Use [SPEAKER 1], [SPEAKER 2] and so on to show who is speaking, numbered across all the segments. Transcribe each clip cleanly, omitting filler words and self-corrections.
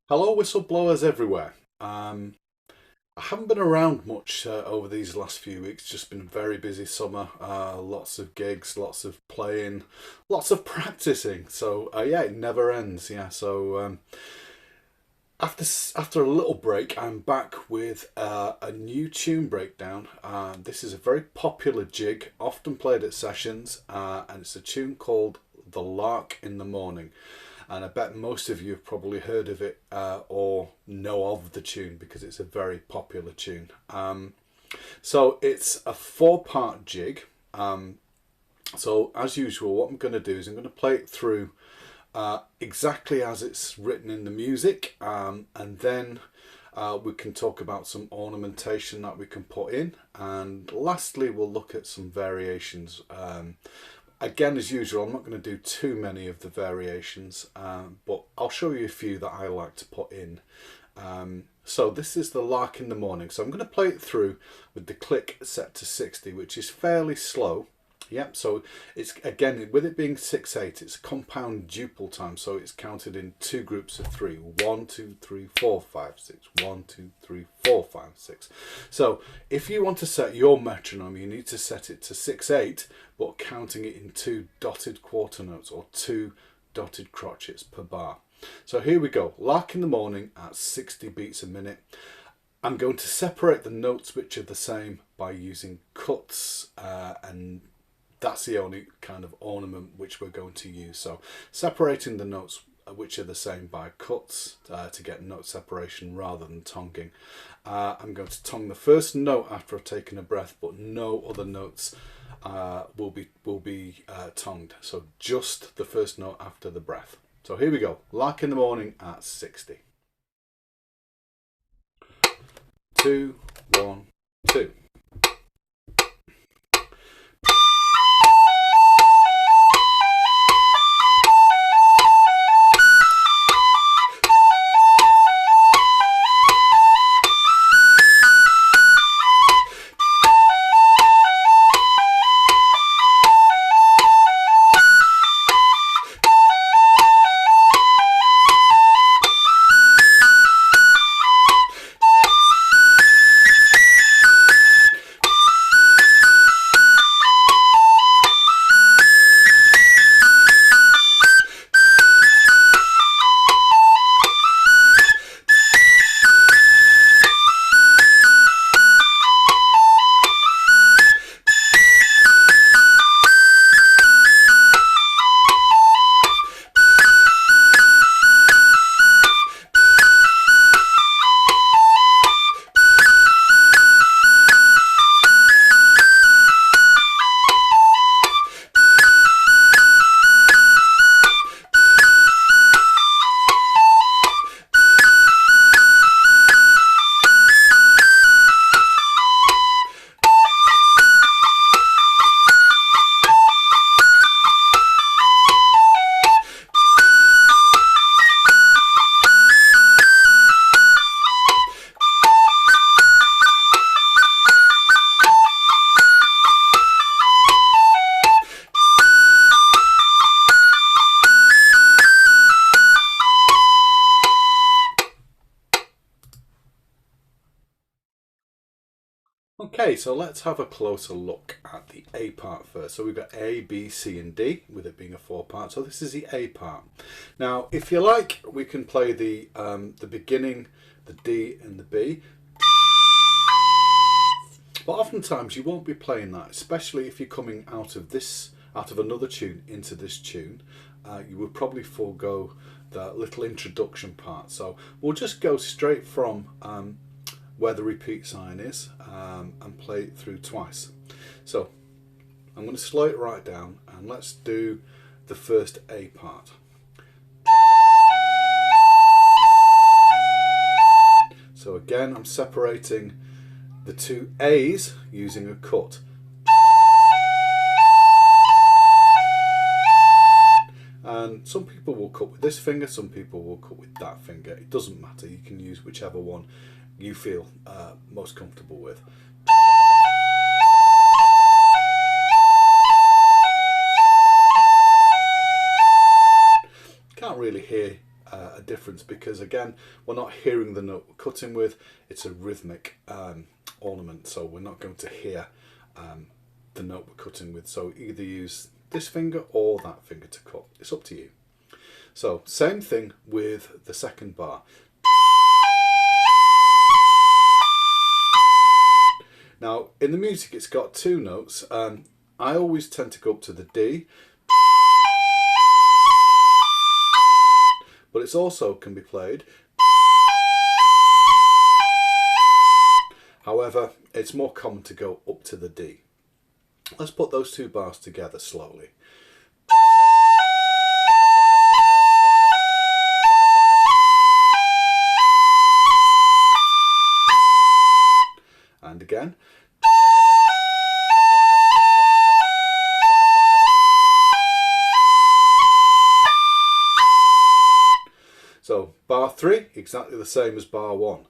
[SPEAKER 1] Hello, whistleblowers everywhere. I haven't been around much over these last few weeks. Just been a very busy summer. Lots of gigs, lots of playing, lots of practicing. So yeah, it never ends. Yeah. So after a little break, I'm back with a new tune breakdown. This is a very popular jig, often played at sessions, and it's a tune called "The Lark in the Morning." And I bet most of you have probably heard of it or know of the tune because it's a very popular tune. So it's a four-part jig. So as usual, what I'm going to do is I'm going to play it through exactly as it's written in the music, and then we can talk about some ornamentation that we can put in, and lastly we'll look at some variations. Again, as usual, I'm not going to do too many of the variations, but I'll show you a few that I like to put in. So this is the Lark in the Morning. So I'm going to play it through with the click set to 60, which is fairly slow. Yep, so it's, again, with it being 6/8, it's compound duple time, so it's counted in two groups of three. 1, 2, 3, 4, 5, 6. 1, 2, 3, 4, 5, 6. So if you want to set your metronome, you need to set it to 6/8, but counting it in two dotted quarter notes or two dotted crotchets per bar. So here we go. Lark in the Morning at 60 beats a minute. I'm going to separate the notes which are the same by using cuts, and that's the only kind of ornament which we're going to use. So separating the notes which are the same by cuts to get note separation rather than tonguing. I'm going to tongue the first note after I've taken a breath, but no other notes will be tongued. So just the first note after the breath. So here we go. Lark in the Morning at 60. 2, 1, 2. Okay, so let's have a closer look at the A part first. So we've got A, B, C and D, with it being a four part. So this is the A part. Now, if you like, we can play the beginning, the D and the B. But oftentimes you won't be playing that, especially if you're coming out of another tune into this tune. You would probably forego the little introduction part. So we'll just go straight from where the repeat sign is and play it through twice. So I'm going to slow it right down and let's do the first A part. So again, I'm separating the two A's using a cut. And some people will cut with this finger, some people will cut with that finger. It doesn't matter, you can use whichever one you feel most comfortable with. really hear a difference, because again, we're not hearing the note we're cutting with. It's a rhythmic ornament, so we're not going to hear the note we're cutting with. So either use this finger or that finger to cut. It's up to you. So same thing with the second bar. Now in the music it's got two notes. I always tend to go up to the D, but it's also can be played. However, it's more common to go up to the D. Let's put those two bars together slowly. And again. So bar 3, exactly the same as bar 1.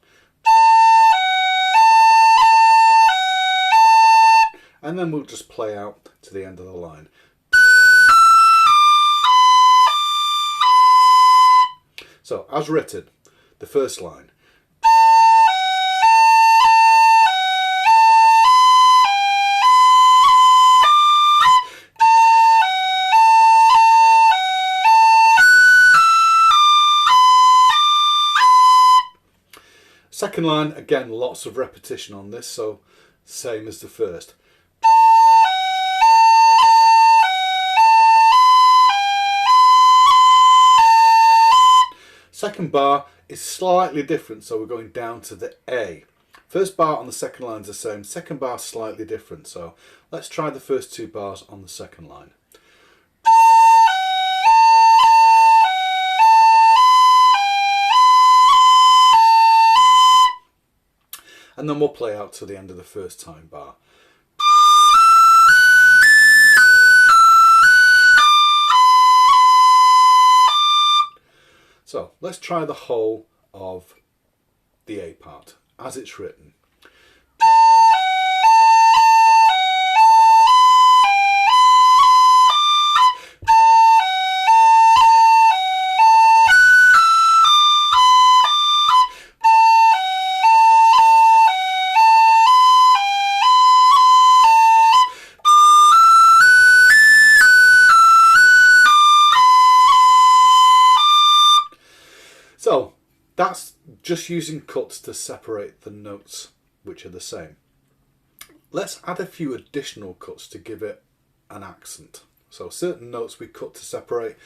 [SPEAKER 1] And then we'll just play out to the end of the line. So as written, the first line. Second line, again, lots of repetition on this, so same as the first. Second bar is slightly different, so we're going down to the A. First bar on the second line is the same, second bar slightly different, so let's try the first two bars on the second line. And then we'll play out to the end of the first time bar. So let's try the whole of the A part as it's written. So that's just using cuts to separate the notes, which are the same. Let's add a few additional cuts to give it an accent. So certain notes we cut to separate,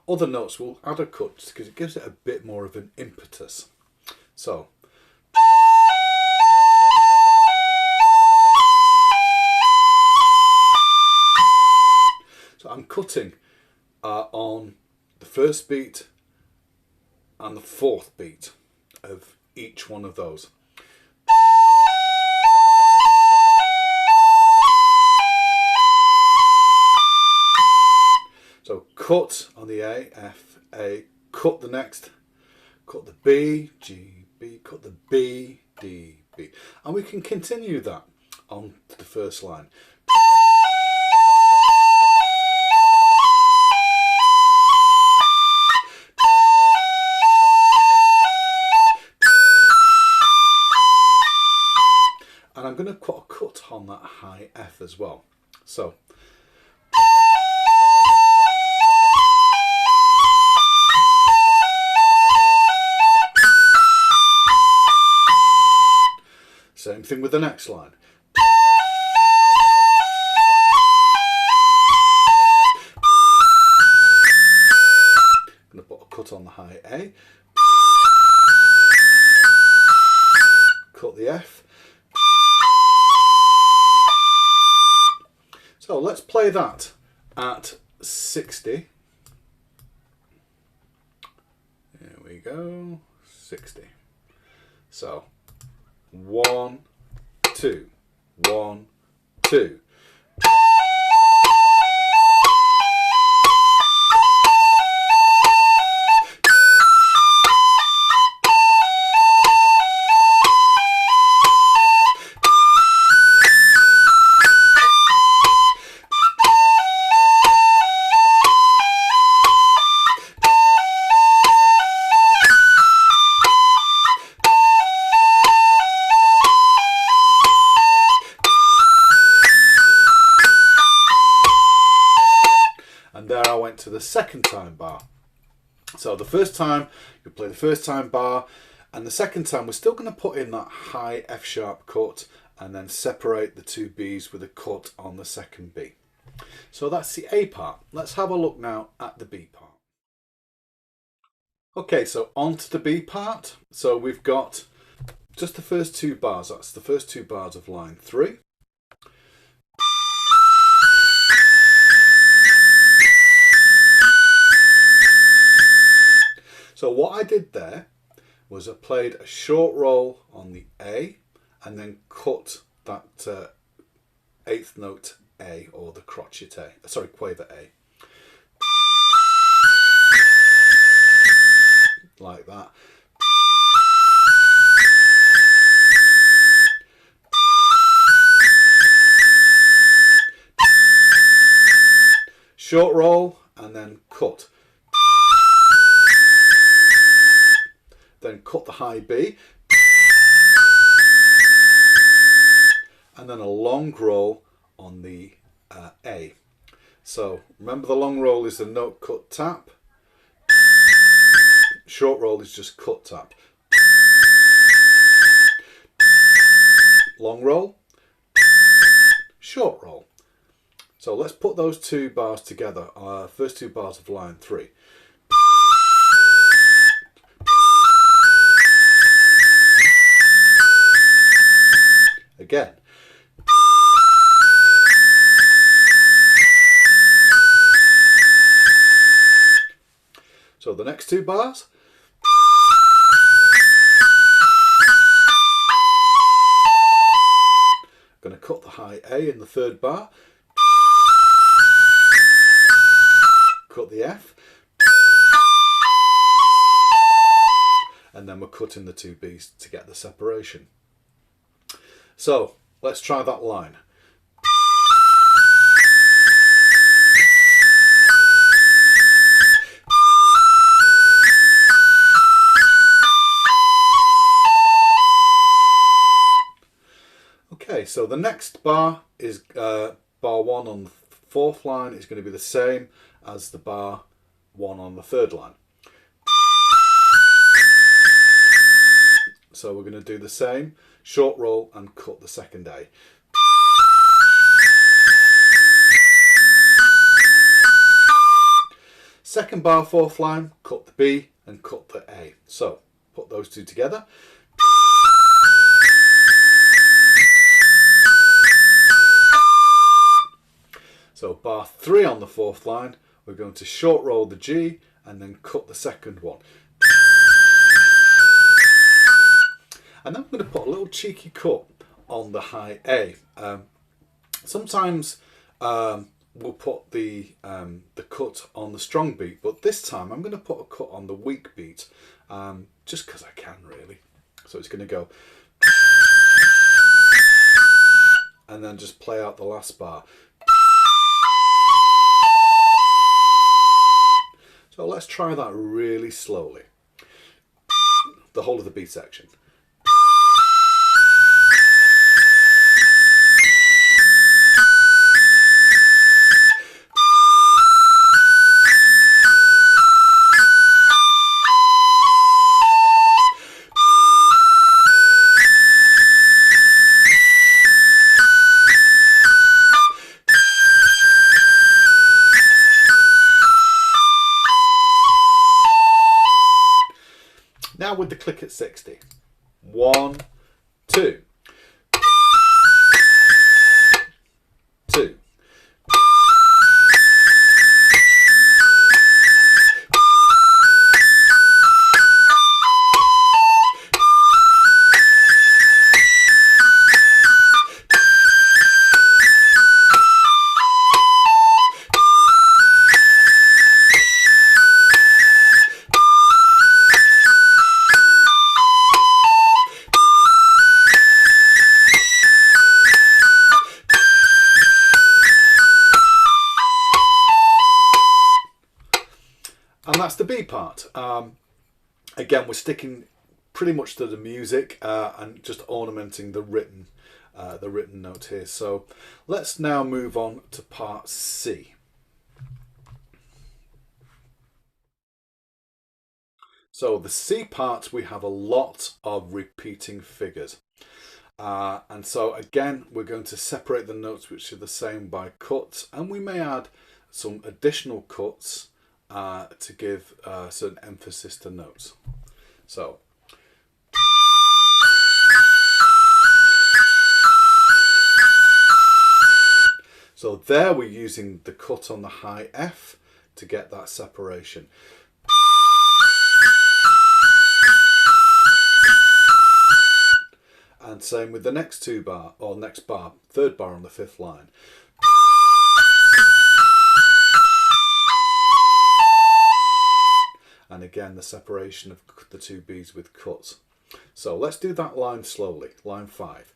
[SPEAKER 1] other notes we'll add a cut because it gives it a bit more of an impetus. So I'm cutting on the first beat and the fourth beat of each one of those. So cut on the A, F, A, cut the next, cut the B, G, B, cut the B, D, B. And we can continue that on to the first line. And I'm going to put a cut on that high F as well. So same thing with the next line. I'm going to put a cut on the high A, cut the F. So let's play that at 60. There we go, 60. So 1, 2, 1, 2. to the second time bar. So the first time you play the first time bar, and the second time we're still going to put in that high F sharp cut and then separate the two Bs with a cut on the second B. So that's the A part. Let's have a look now at the B part. Okay, so on to the B part. So we've got just the first two bars. That's the first two bars of line 3. So what I did there was I played a short roll on the A and then cut that eighth note A, or the crotchet A, sorry, quaver A. Like that. Short roll and then cut. Then cut the high B. And then a long roll on the A. So remember, the long roll is the note cut tap. Short roll is just cut tap. Long roll, short roll. So let's put those two bars together, first two bars of line 3. Again. So the next two bars. Going to cut the high A in the third bar. Cut the F. And then we're cutting the two Bs to get the separation. So let's try that line. Okay, so the next bar is bar 1 on the fourth line is going to be the same as the bar 1 on the third line. So we're going to do the same, short roll and cut the second A. Second bar, fourth line, cut the B and cut the A. So put those two together. So bar 3 on the fourth line, we're going to short roll the G and then cut the second one. And then we're going to put a little cheeky cut on the high A. Sometimes we'll put the cut on the strong beat, but this time I'm going to put a cut on the weak beat, just because I can, really. So it's going to go, and then just play out the last bar. So let's try that really slowly. The whole of the B section. Now with the click at 60. 1, 2. 2. And that's the B part. Again, we're sticking pretty much to the music and just ornamenting the written note here. So let's now move on to part C. So the C part, we have a lot of repeating figures. And so again, we're going to separate the notes which are the same by cuts, and we may add some additional cuts to give certain emphasis to notes. So there we're using the cut on the high F to get that separation. And same with the next two bar, or next bar, third bar on the fifth line. And again, the separation of the two Bs with cuts. So let's do that line slowly. Line 5.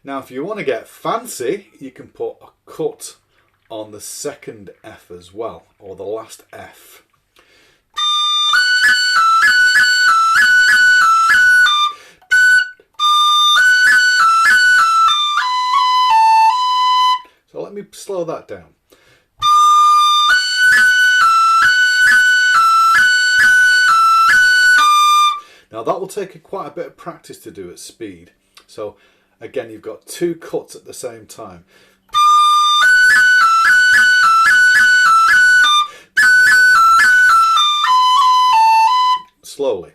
[SPEAKER 1] Now, if you want to get fancy, you can put a cut on the second F as well, or the last F. So let me slow that down. Now that will take quite a bit of practice to do at speed. So again, you've got two cuts at the same time. Slowly.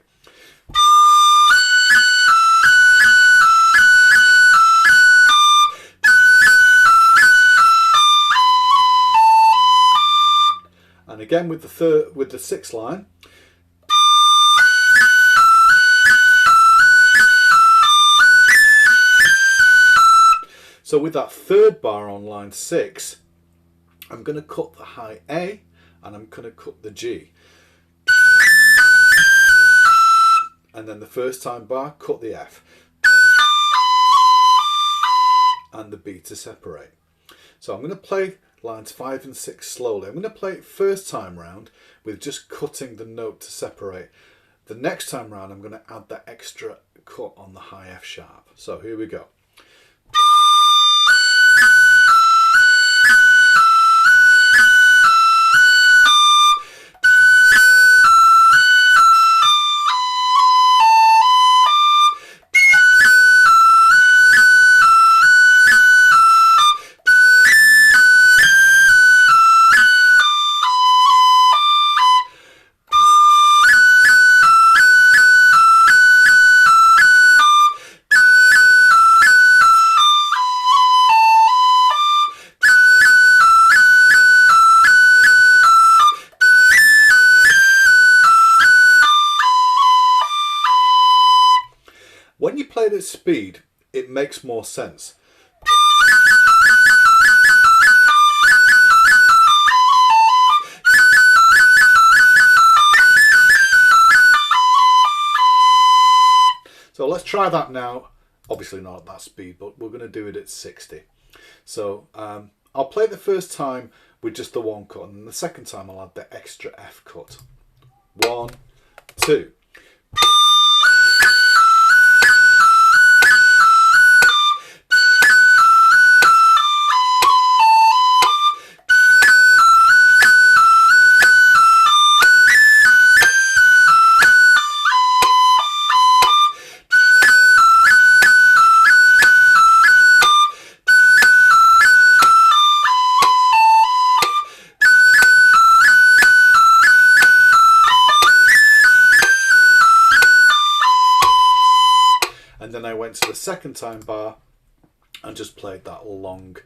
[SPEAKER 1] And again with the sixth line. So with that third bar on line 6, I'm going to cut the high A and I'm going to cut the G. And then the first time bar, cut the F. And the B to separate. So I'm going to play lines 5 and 6 slowly. I'm going to play it first time round with just cutting the note to separate. The next time round I'm going to add that extra cut on the high F sharp. So here we go. When you play it at speed, it makes more sense. So let's try that now. Obviously not at that speed, but we're going to do it at 60. So I'll play the first time with just the one cut, and the second time I'll add the extra F cut. 1, 2. And then I went to the second time bar and just played that long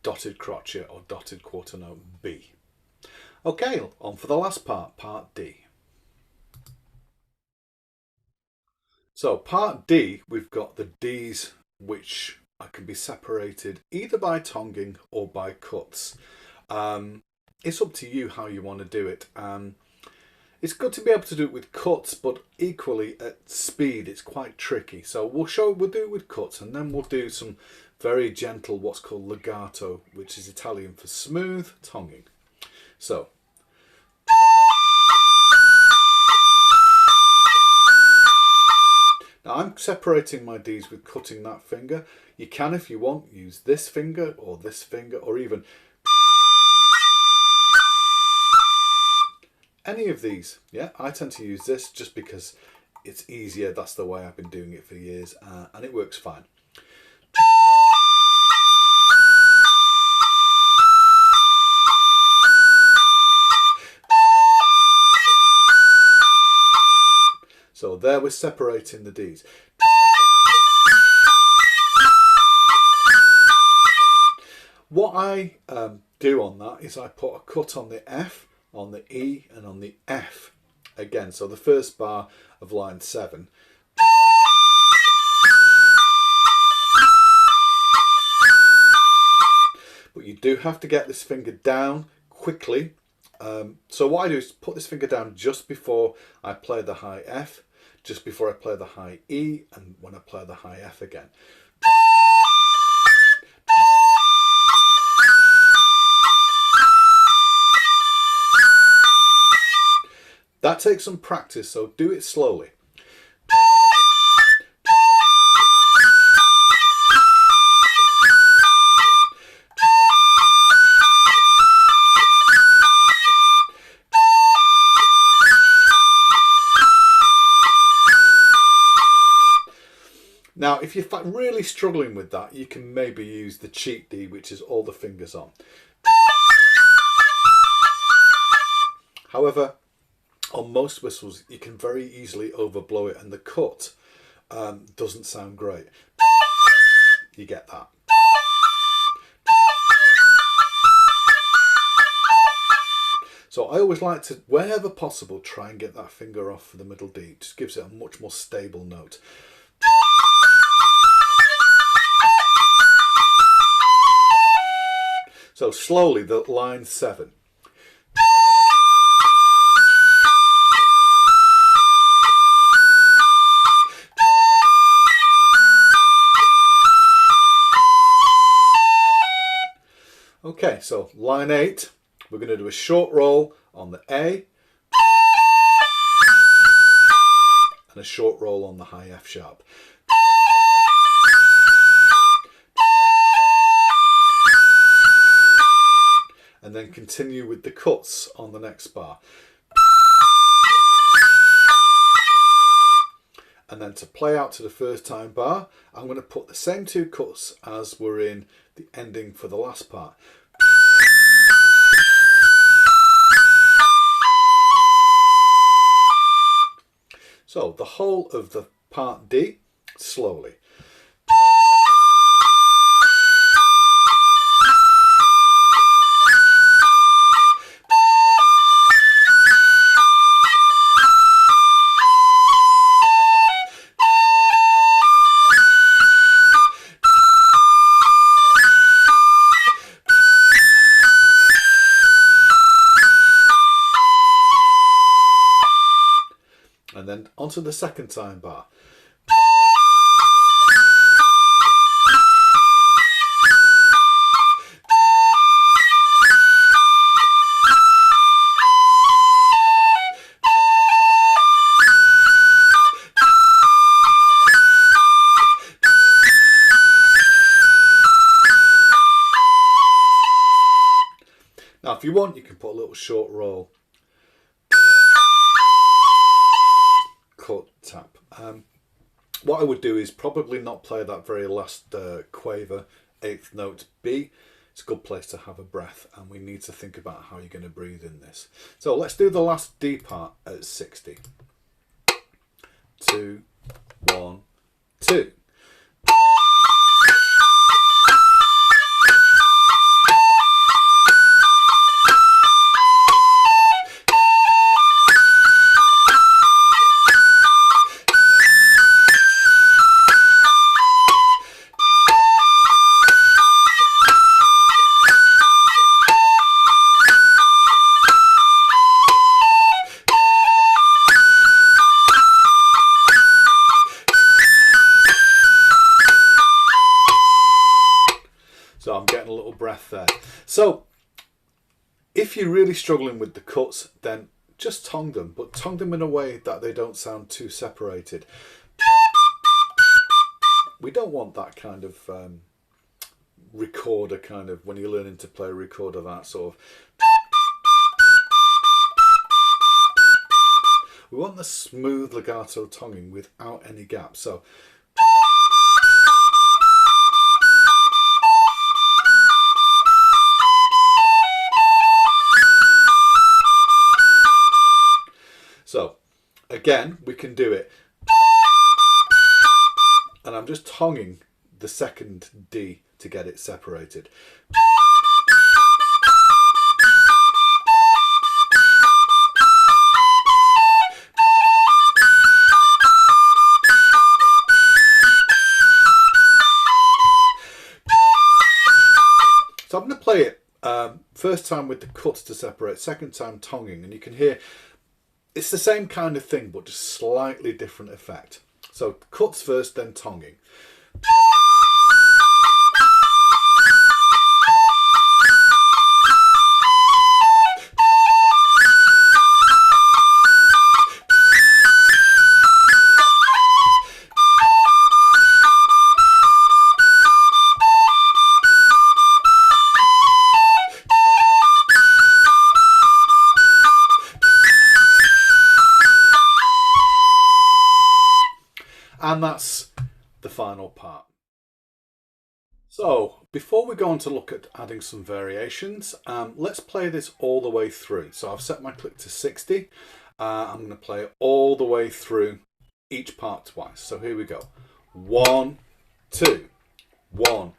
[SPEAKER 1] dotted crotchet or dotted quarter note B. Okay, on for the last part, part D. So part D, we've got the Ds which can be separated either by tonguing or by cuts. It's up to you how you want to do it. It's good to be able to do it with cuts, but equally at speed it's quite tricky. So we'll do it with cuts, and then we'll do some very gentle what's called legato, which is Italian for smooth tonguing. So Now I'm separating my Ds with cutting that finger. You can, if you want, use this finger or even any of these. Yeah, I tend to use this just because it's easier. That's the way I've been doing it for years, and it works fine. So there we're separating the Ds. What I do on that is I put a cut on the F, on the E and on the F again. So the first bar of line 7. But you do have to get this finger down quickly. So what I do is put this finger down just before I play the high F, just before I play the high E, and when I play the high F again. That takes some practice, so do it slowly. Now, if you're really struggling with that, you can maybe use the cheat D, which is all the fingers on. However, on most whistles, you can very easily overblow it, and the cut doesn't sound great. You get that. So I always like to, wherever possible, try and get that finger off the middle D. It just gives it a much more stable note. So slowly, the line 7. Okay, so line 8, we're going to do a short roll on the A and a short roll on the high F sharp. And then continue with the cuts on the next bar. And then to play out to the first time bar, I'm going to put the same 2 cuts as were in the ending for the last part. So the whole of the part D, slowly. And then onto the second time bar. Now, if you want, you can put a little short roll. Cut, tap. What I would do is probably not play that very last quaver, 8th note B. It's a good place to have a breath, and we need to think about how you're going to breathe in this. So let's do the last D part at 60. 2, 1, 2. So I'm getting a little breath there. So if you're really struggling with the cuts, then just tongue them, but tongue them in a way that they don't sound too separated. we don't want that kind of recorder kind of, when you're learning to play a recorder, that sort of. We want the smooth legato tonguing without any gaps. So again, we can do it, and I'm just tonguing the second D to get it separated. So I'm going to play it first time with the cuts to separate, second time tonguing, and you can hear it's the same kind of thing, but just slightly different effect. So cuts first, then tonguing. And that's the final part. So before we go on to look at adding some variations, let's play this all the way through. So I've set my click to 60. I'm going to play it all the way through, each part twice. So here we go. 1, 2, 1.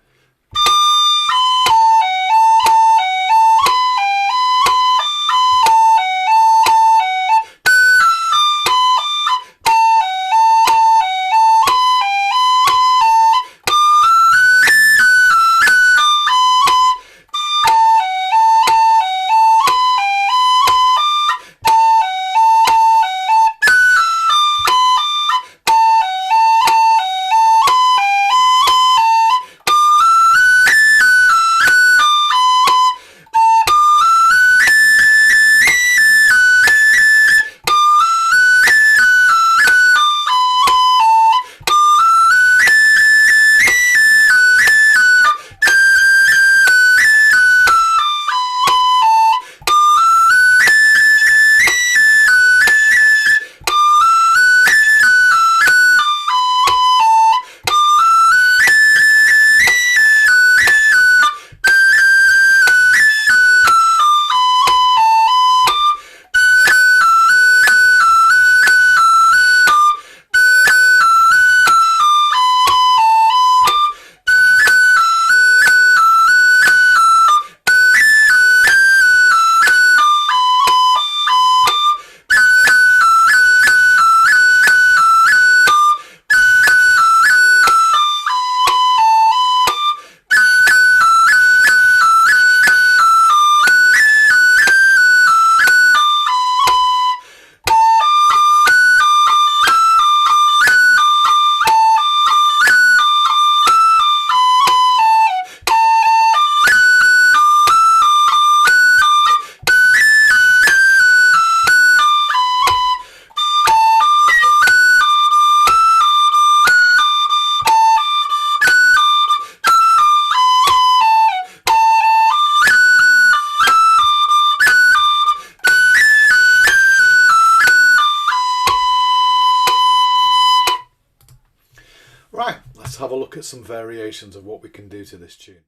[SPEAKER 1] Right, let's have a look at some variations of what we can do to this tune.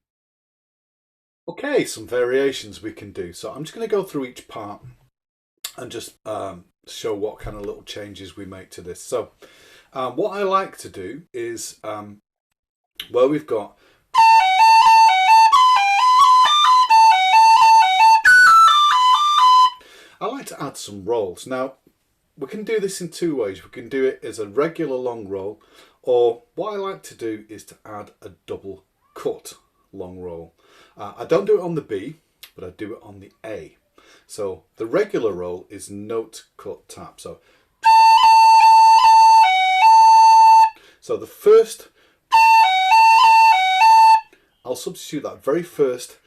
[SPEAKER 1] Okay, some variations we can do. So I'm just going to go through each part and just show what kind of little changes we make to this. So what I like to do is where we've got I like to add some rolls. Now we can do this in two ways. We can do it as a regular long roll, or what I like to do is to add a double cut long roll. I don't do it on the B, but I do it on the A. So the regular roll is note cut tap. So the first, I'll substitute that very first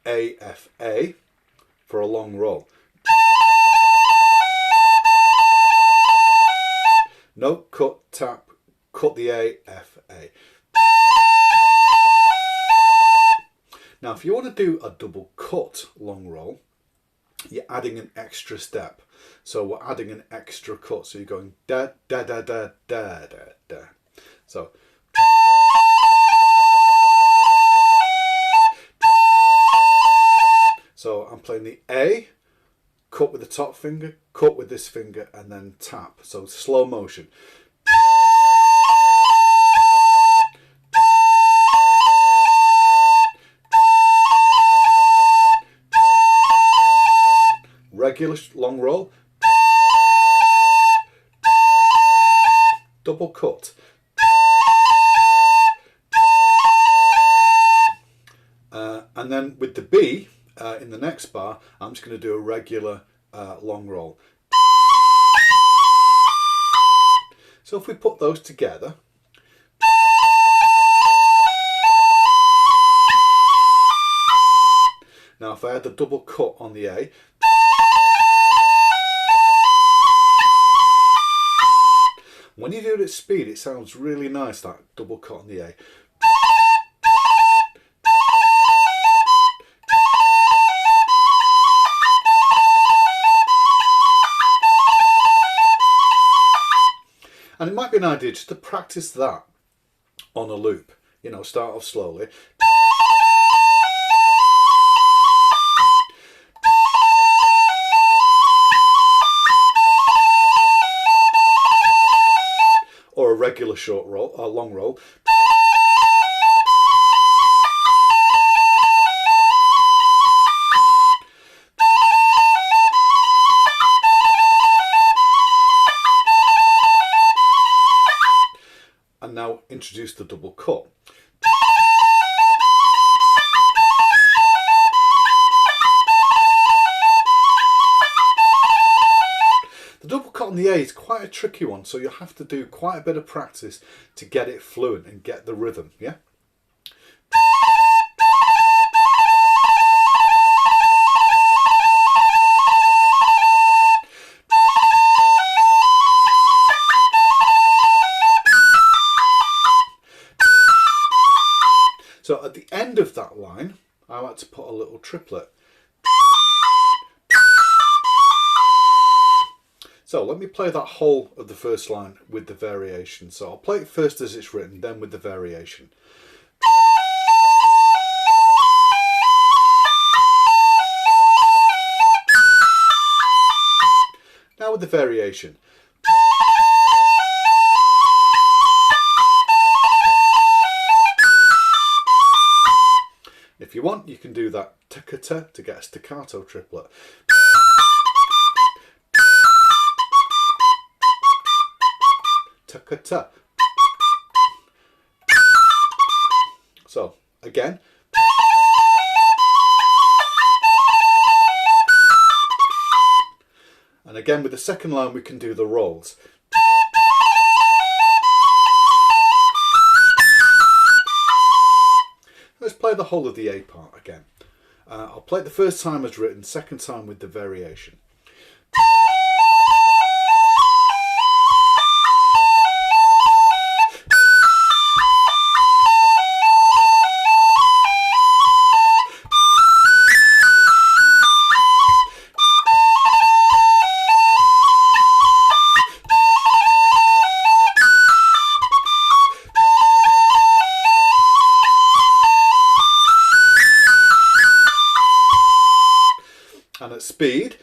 [SPEAKER 1] A, F, A for a long roll. Note cut tap, cut the A, F, A. Now, if you want to do a double cut long roll, you're adding an extra step. So we're adding an extra cut. So you're going da da da da da da da. So I'm playing the A, cut with the top finger, cut with this finger, and then tap. So slow motion. Regular long roll, double cut, and then with the B in the next bar, I'm just going to do a regular long roll. So if we put those together, now if I had the double cut on the A, when you do it at speed, it sounds really nice, that double cut on the A. And it might be an idea just to practice that on a loop. You know, start off slowly. Or a regular short roll, or long roll. And now introduce the double cut. The double cut on the A is quite a tricky one, so you'll have to do quite a bit of practice to get it fluent and get the rhythm, yeah? So at the end of that line, I like to put a little triplet. So let me play that whole of the first line with the variation. So I'll play it first as it's written, then with the variation. Now with the variation. If you want, you can do that ta-ka-ta to get a staccato triplet. Ta-ka-ta. So, again. And again with the second line we can do the rolls. Let's play the whole of the A part again. I'll play it the first time as written, second time with the variation. And at speed,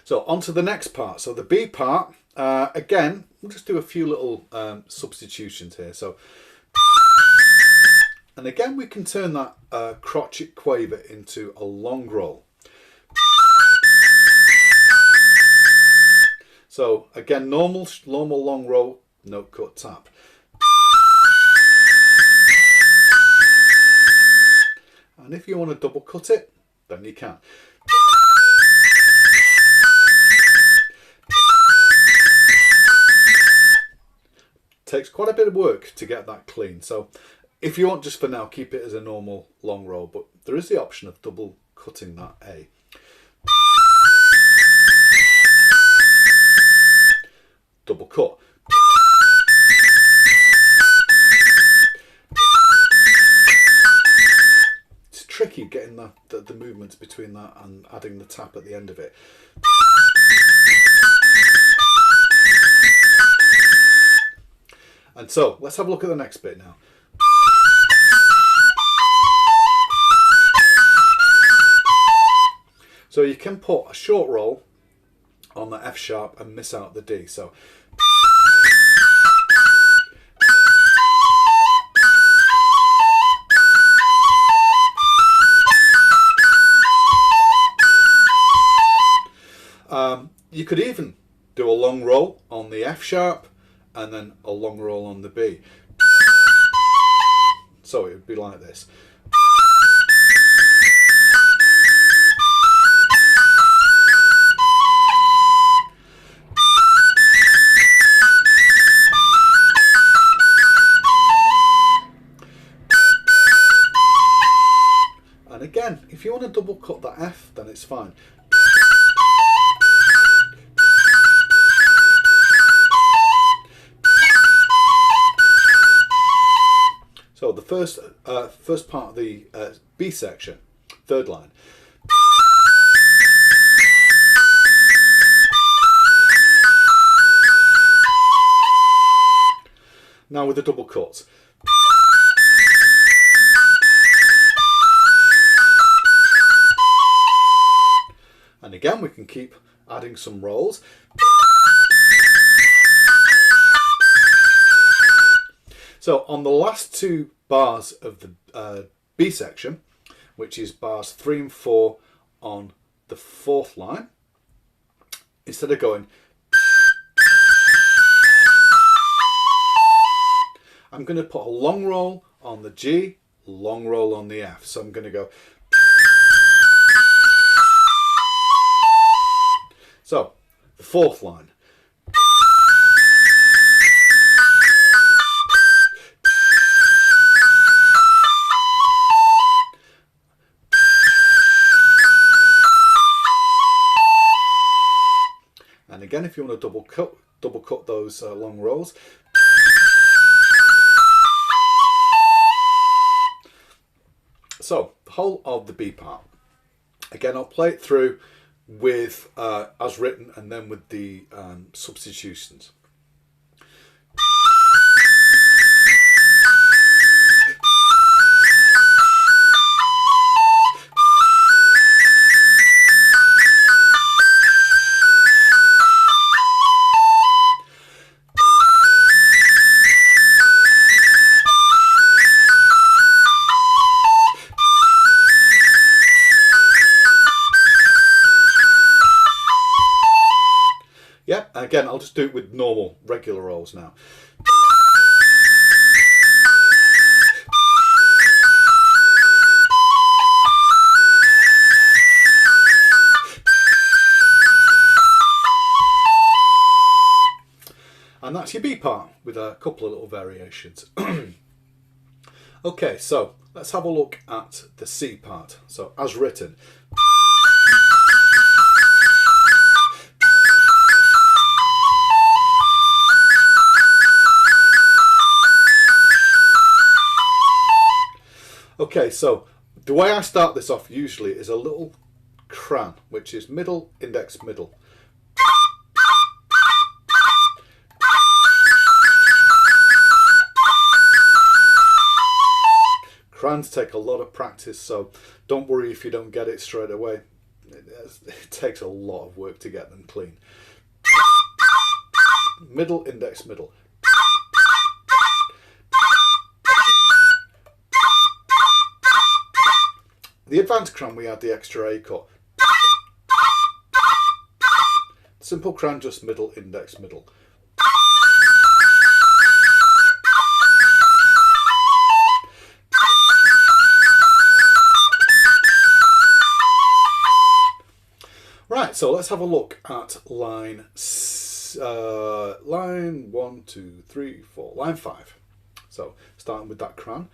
[SPEAKER 1] so on to the next part. So the B part, again, we'll just do a few little substitutions here. So, and again, we can turn that crotchet quaver into a long roll. So again, normal long roll, note cut tap. And if you want to double cut it, then you can. Takes quite a bit of work to get that clean. So if you want, just for now, keep it as a normal long roll, but there is the option of double cutting that A. movements between that and adding the tap at the end of it. And so let's have a look at the next bit now. So you can put a short roll on the F sharp and miss out the D. So you could even do a long roll on the F sharp and then a long roll on the B. So it would be like this. And again, if you want to double cut that F, then it's fine. So the first part of the B section, third line. Now with the double cuts. And again, we can keep adding some rolls. So on the last two bars of the B section, which is bars 3 and 4 on the fourth line, instead of going, I'm going to put a long roll on the G, long roll on the F. So I'm going to go. So the fourth line. And again, if you want to double cut those long rolls. So the whole of the B part. Again, I'll play it through with as written and then with the substitutions. Yeah, again, I'll just do it with normal, regular rolls now. And that's your B part with a couple of little variations. Okay, so let's have a look at the C part. So as written. Okay, so the way I start this off usually is a little cran, which is middle, index, middle. Crans take a lot of practice, so don't worry if you don't get it straight away. It takes a lot of work to get them clean. Middle, index, middle. The advanced cran, we add the extra A cut. Simple cran, just middle, index, middle. Right, so let's have a look at line 1, 2, 3, 4, line 5. So starting with that cran.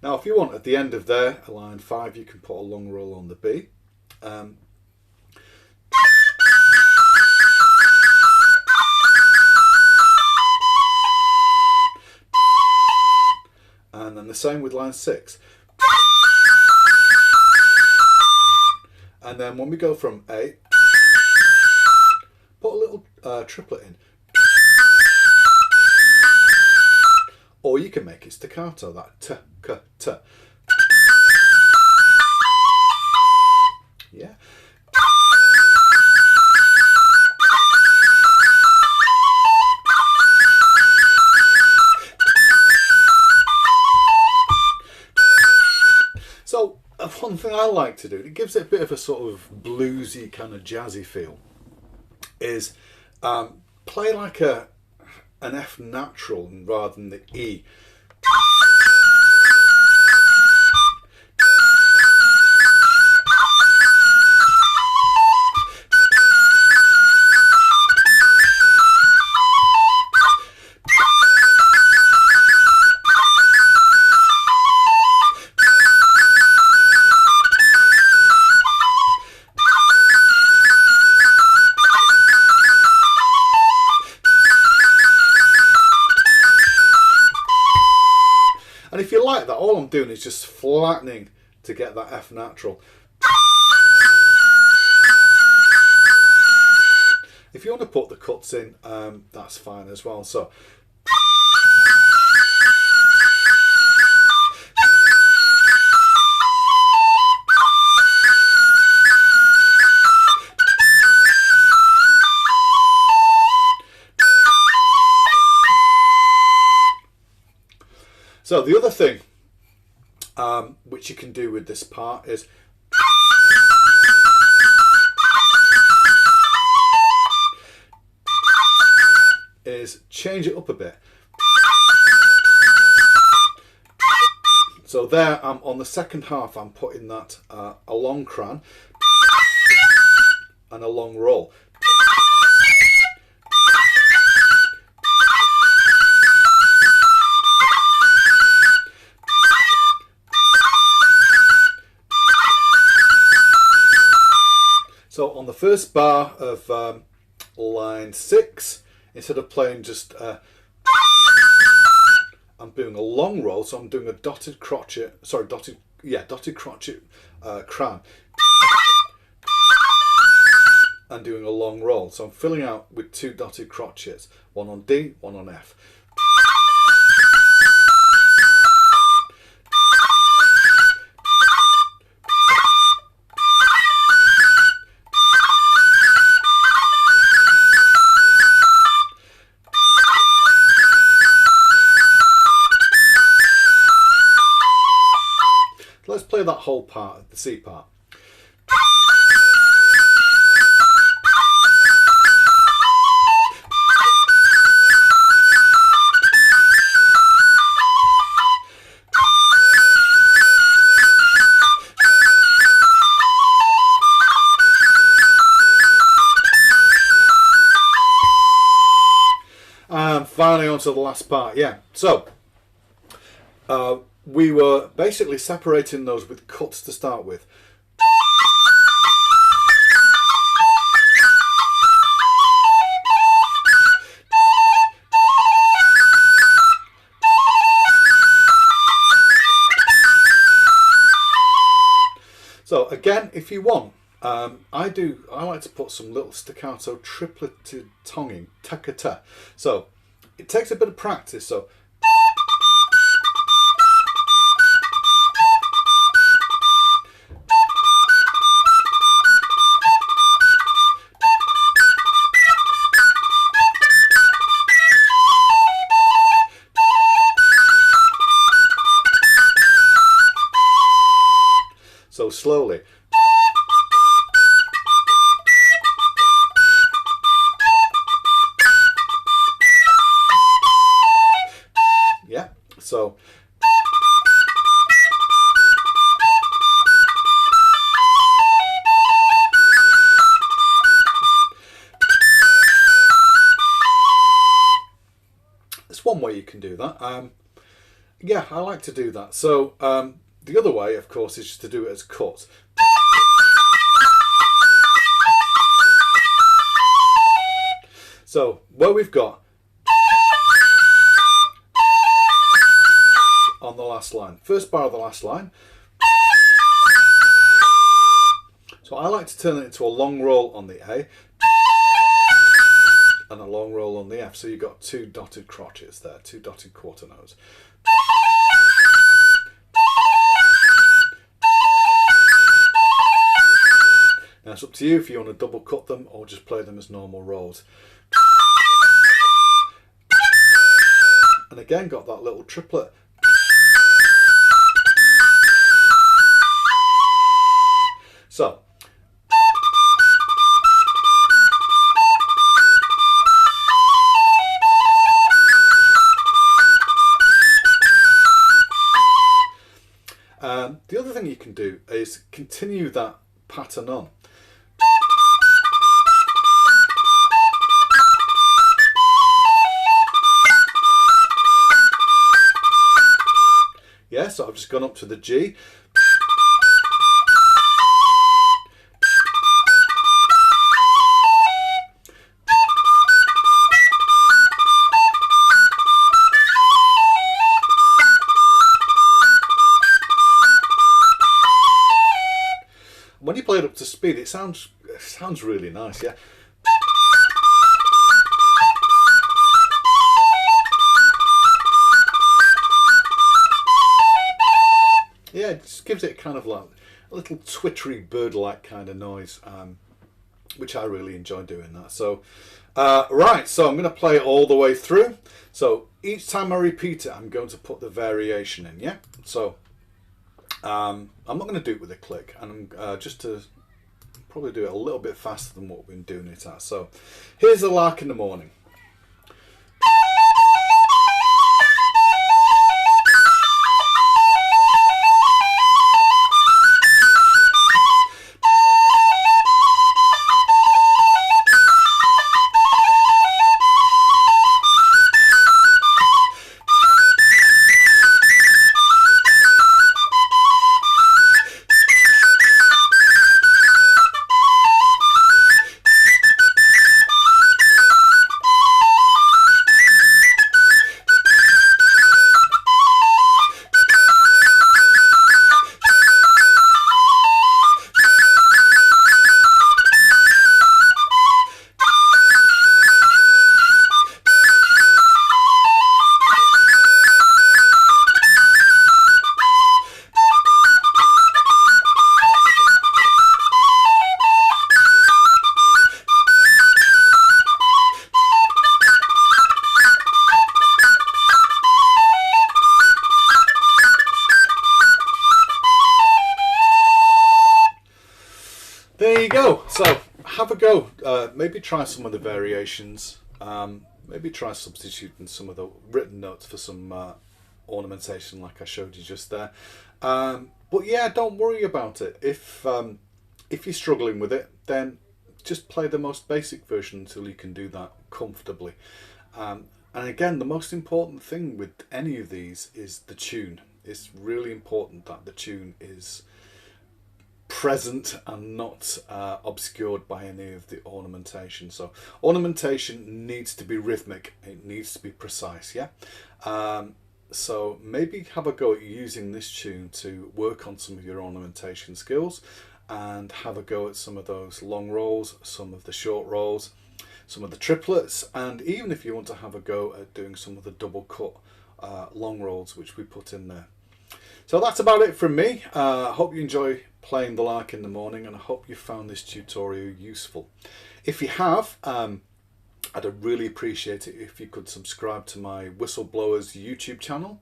[SPEAKER 1] Now if you want at the end of there, line 5, you can put a long roll on the B. Um, and then the same with line 6. And then when we go from A, put a little triplet in. Or you can make it staccato, that t, k, t. Yeah. So one thing I like to do, it gives it a bit of a sort of bluesy kind of jazzy feel, is play like an F natural rather than the E. And if you like that, all I'm doing is just flattening to get that F natural. If you want to put the cuts in, that's fine as well. So So the other thing which you can do with this part is change it up a bit. So there, on the second half, I'm putting that a long cran and a long roll. So on the first bar of line 6, instead of playing just, I'm doing a long roll, so I'm doing a dotted crotchet, dotted crotchet cran, and doing a long roll. So I'm filling out with 2 dotted crotchets, one on D, one on F. Let's play that whole part, the C part. And finally on to the last part, yeah. So, we were basically separating those with cuts to start with. So again, if you want, I like to put some little staccato tripleted tonguing, ta-ka-ta. So it takes a bit of practice. So slowly. Yeah, so there's one way you can do that. Yeah, I like to do that. So the other way, of course, is just to do it as cuts. So where we've got on the last line, first bar of the last line. So I like to turn it into a long roll on the A and a long roll on the F. So you've got two dotted crotches there, two dotted quarter notes. Now it's up to you if you want to double cut them or just play them as normal rolls. And again, got that little triplet. So the other thing you can do is continue that pattern on. Yeah, so I've just gone up to the G. When you play it up to speed, it sounds really nice, yeah. Yeah, it just gives it kind of like a little twittery bird-like kind of noise, which I really enjoy doing that. So, right, so I'm going to play it all the way through. So each time I repeat it, I'm going to put the variation in, yeah? So I'm not going to do it with a click, and I'm just to probably do it a little bit faster than what we've been doing it at. So here's the Lark in the Morning. There you go. So have a go. Maybe try some of the variations. Maybe try substituting some of the written notes for some ornamentation like I showed you just there. But yeah, don't worry about it. If you're struggling with it, then just play the most basic version until you can do that comfortably. And again, the most important thing with any of these is the tune. It's really important that the tune is present and not obscured by any of the ornamentation. So ornamentation needs to be rhythmic, it needs to be precise, yeah. So maybe have a go at using this tune to work on some of your ornamentation skills, and have a go at some of those long rolls, some of the short rolls, some of the triplets, and even if you want to have a go at doing some of the double cut long rolls which we put in there. So that's about it from me. I hope you enjoy playing the Lark in the Morning, and I hope you found this tutorial useful. If you have, I'd really appreciate it if you could subscribe to my Whistleblowers YouTube channel.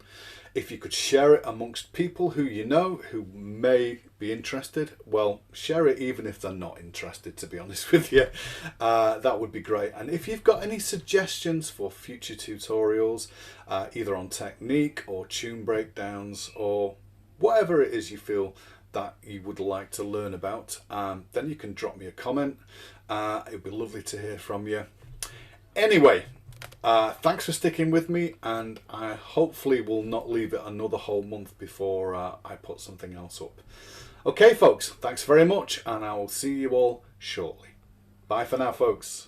[SPEAKER 1] If you could share it amongst people who you know who may be interested, well, share it even if they're not interested, to be honest with you. That would be great. And if you've got any suggestions for future tutorials, either on technique or tune breakdowns or whatever it is you feel that you would like to learn about, then you can drop me a comment. It would be lovely to hear from you. Anyway, thanks for sticking with me, and I hopefully will not leave it another whole month before I put something else up. Okay folks, thanks very much, and I will see you all shortly. Bye for now folks.